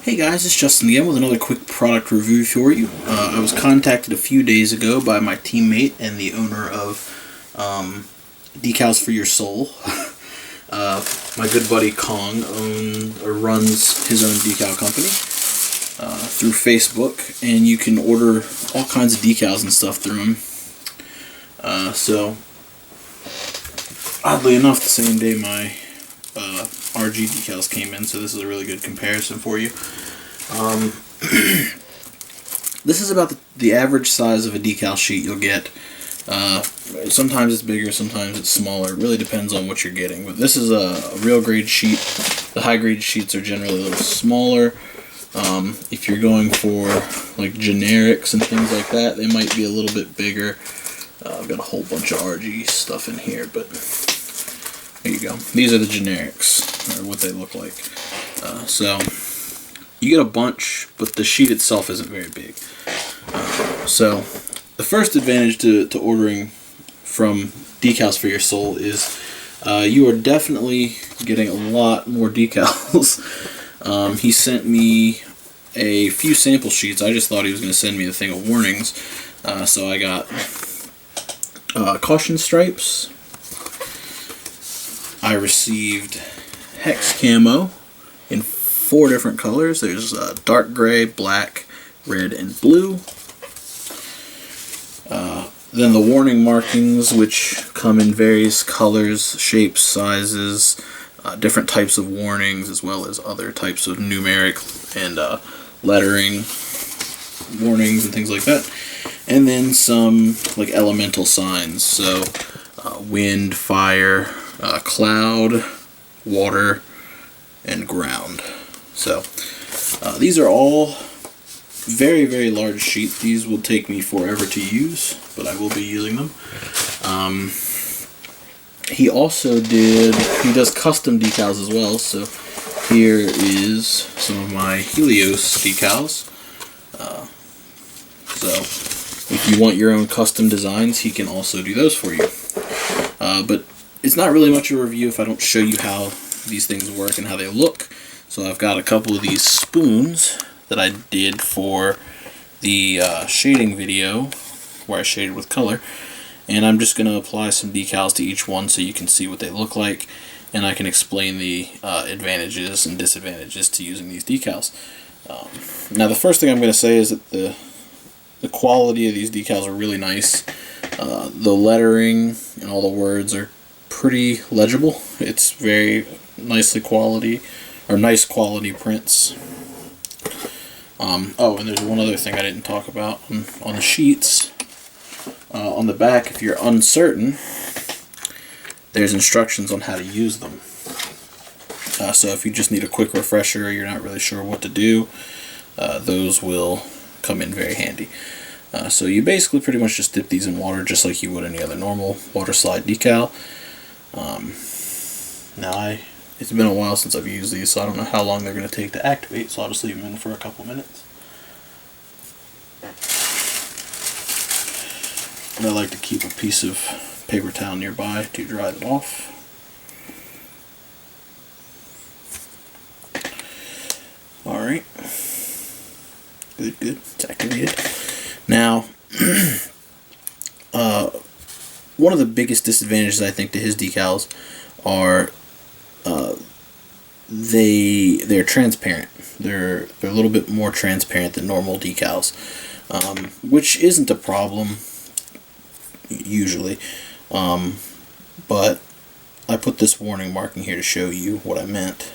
Hey guys, it's Justin again with another quick product review for you. I was contacted a few days ago by my teammate and the owner of Decals for Your Soul. My good buddy Kong runs his own decal company through Facebook, and you can order all kinds of decals and stuff through him. So, oddly enough, the same day my RG decals came in, so this is a really good comparison for you. This is about the average size of a decal sheet you'll get. Sometimes it's bigger, sometimes it's smaller. It really depends on what you're getting. But this is a real grade sheet. The high grade sheets are generally a little smaller. If you're going for like generics and things like that, they might be a little bit bigger. I've got a whole bunch of RG stuff in here, but there you go. These are the generics, or what they look like. So you get a bunch, but the sheet itself isn't very big. So the first advantage to ordering from Decals for Your Soul is you are definitely getting a lot more decals. He sent me a few sample sheets. I just thought he was going to send me the thing of warnings. So I got caution stripes. I received hex camo in 4 different colors. There's dark gray, black, red, and blue. Then the warning markings, which come in various colors, shapes, sizes, different types of warnings, as well as other types of numeric and lettering warnings and things like that. And then some like elemental signs, so wind, fire, cloud, water, and ground. So these are all very, very large sheets. These will take me forever to use, but I will be using them. He does custom decals as well, so here is some of my Helios decals. So if you want your own custom designs, he can also do those for you. But it's not really much of a review if I don't show you how these things work and how they look. So I've got a couple of these spoons that I did for the shading video, where I shaded with color, and I'm just going to apply some decals to each one so you can see what they look like, and I can explain the advantages and disadvantages to using these decals. Now the first thing I'm going to say is that the quality of these decals are really nice. The lettering and all the words are pretty legible. It's very nice quality prints. Oh, and there's one other thing I didn't talk about on the sheets. On the back, if you're uncertain, there's instructions on how to use them. So if you just need a quick refresher, or you're not really sure what to do, those will come in very handy. So you basically pretty much just dip these in water just like you would any other normal water slide decal. Now it's been a while since I've used these, so I don't know how long they're going to take to activate, so I'll just leave them in for a couple minutes. And I like to keep a piece of paper towel nearby to dry them off. Alright. Good. It's activated. Now, one of the biggest disadvantages I think to his decals are they're transparent. They're a little bit more transparent than normal decals, which isn't a problem usually, but I put this warning marking here to show you what I meant.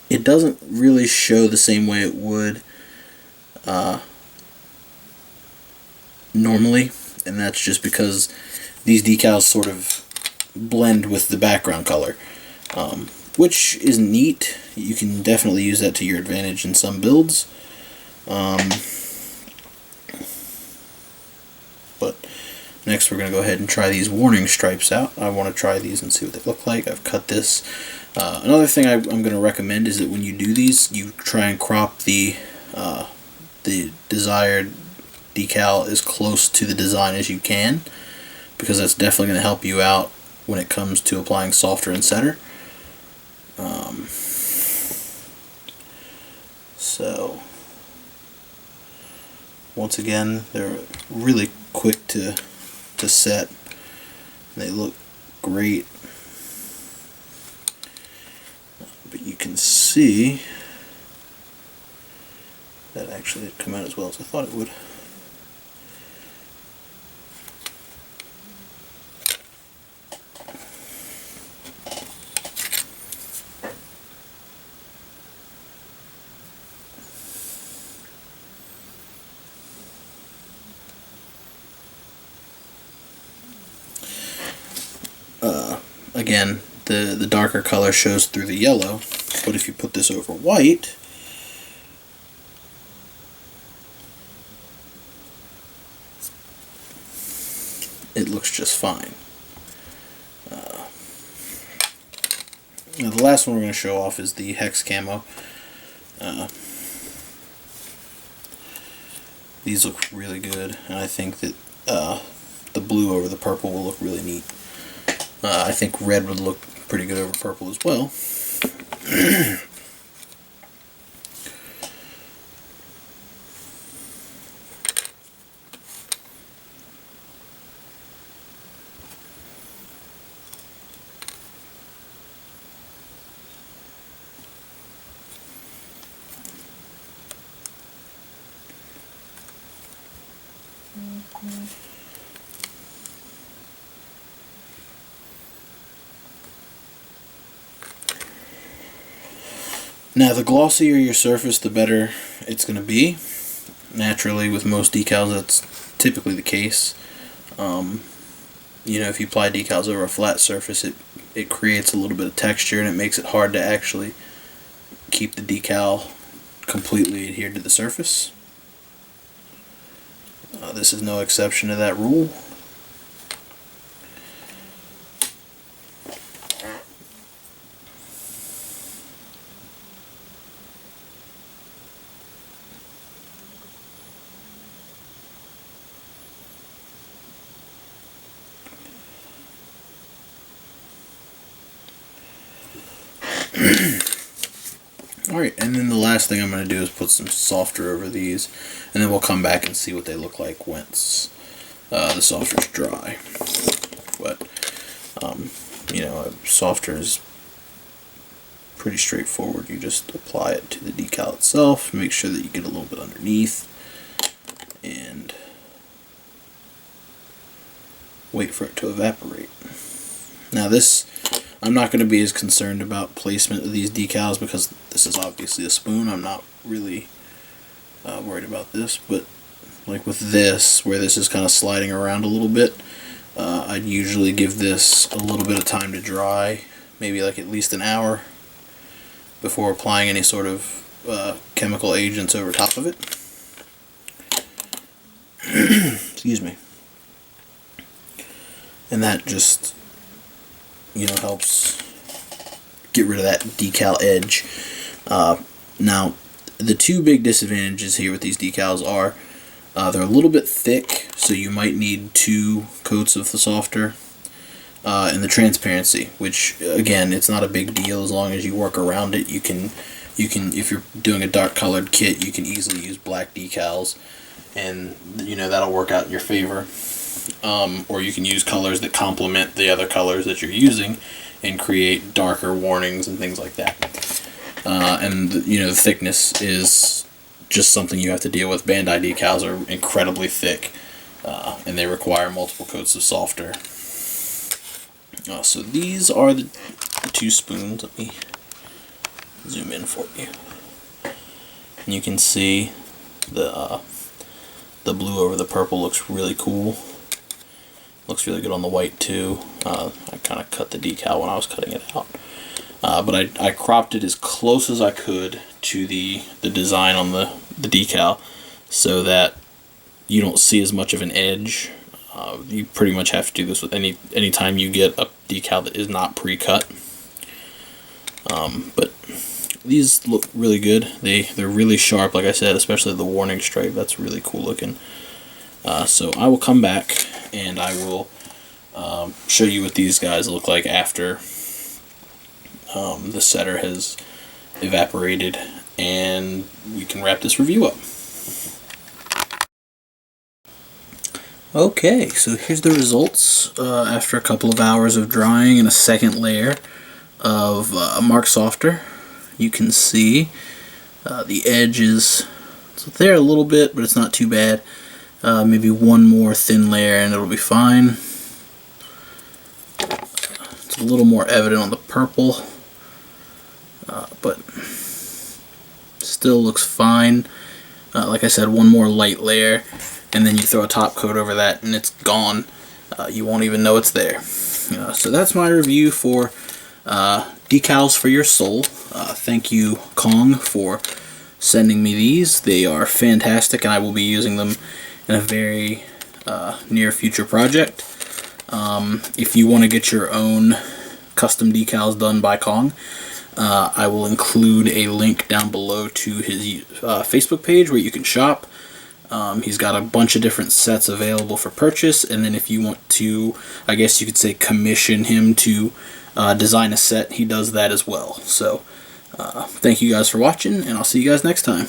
It doesn't really show the same way it would normally, and that's just because these decals sort of blend with the background color, which is neat. You can definitely use that to your advantage in some builds. But next we're going to go ahead and try these warning stripes out. I want to try these and see what they look like. I've cut this. Another thing I'm going to recommend is that when you do these, you try and crop the desired decal as close to the design as you can. because that's definitely going to help you out when it comes to applying softer and center. So once again, they're really quick to set. They look great, but you can see that actually didn't come out as well as I thought it would. Again, the darker color shows through the yellow, but if you put this over white, it looks just fine. Now the last one we're going to show off is the hex camo. These look really good, and I think that the blue over the purple will look really neat. I think red would look pretty good over purple as well. Now, the glossier your surface, the better it's going to be. Naturally, with most decals, that's typically the case. You know, if you apply decals over a flat surface, it creates a little bit of texture, and it makes it hard to actually keep the decal completely adhered to the surface. This is no exception to that rule. Alright, and then the last thing I'm going to do is put some softer over these, and then we'll come back and see what they look like once the softer's dry. But, you know, softer is pretty straightforward. You just apply it to the decal itself, make sure that you get a little bit underneath, and wait for it to evaporate. Now this, I'm not going to be as concerned about placement of these decals because this is obviously a spoon. I'm not really worried about this, but like with this, where this is kind of sliding around a little bit, I'd usually give this a little bit of time to dry, maybe like at least an hour before applying any sort of chemical agents over top of it. Excuse me. And that just, you know, helps get rid of that decal edge. Now, the two big disadvantages here with these decals are they're a little bit thick, so you might need 2 coats of the softer, and the transparency, which again, it's not a big deal as long as you work around it. You can if you're doing a dark colored kit, you can easily use black decals, and you know that'll work out in your favor. Or you can use colors that complement the other colors that you're using and create darker warnings and things like that. And you know, the thickness is just something you have to deal with. Bandai decals are incredibly thick, and they require multiple coats of softer. So these are the 2 spoons. Let me zoom in for you. And you can see the blue over the purple looks really cool. Looks really good on the white too. I kind of cut the decal when I was cutting it out. But I cropped it as close as I could to the design on the decal so that you don't see as much of an edge. You pretty much have to do this with any time you get a decal that is not pre-cut. But these look really good. They're really sharp, like I said, especially the warning stripe. That's really cool looking. So I will come back and I will show you what these guys look like after the setter has evaporated, and we can wrap this review up. Okay, so here's the results after a couple of hours of drying and a second layer of Mark Softer. You can see the edge is there a little bit, but it's not too bad. Maybe one more thin layer and it'll be fine. It's a little more evident on the purple, but still looks fine. Like I said, one more light layer, and then you throw a top coat over that and it's gone. You won't even know it's there. So that's my review for decals for your sole. Thank you, Kong, for sending me these. They are fantastic, and I will be using them in a very near future project. If you want to get your own custom decals done by Kong, I will include a link down below to his Facebook page where you can shop. He's got a bunch of different sets available for purchase, and then if you want to, I guess you could say, commission him to design a set, he does that as well. So thank you guys for watching, and I'll see you guys next time.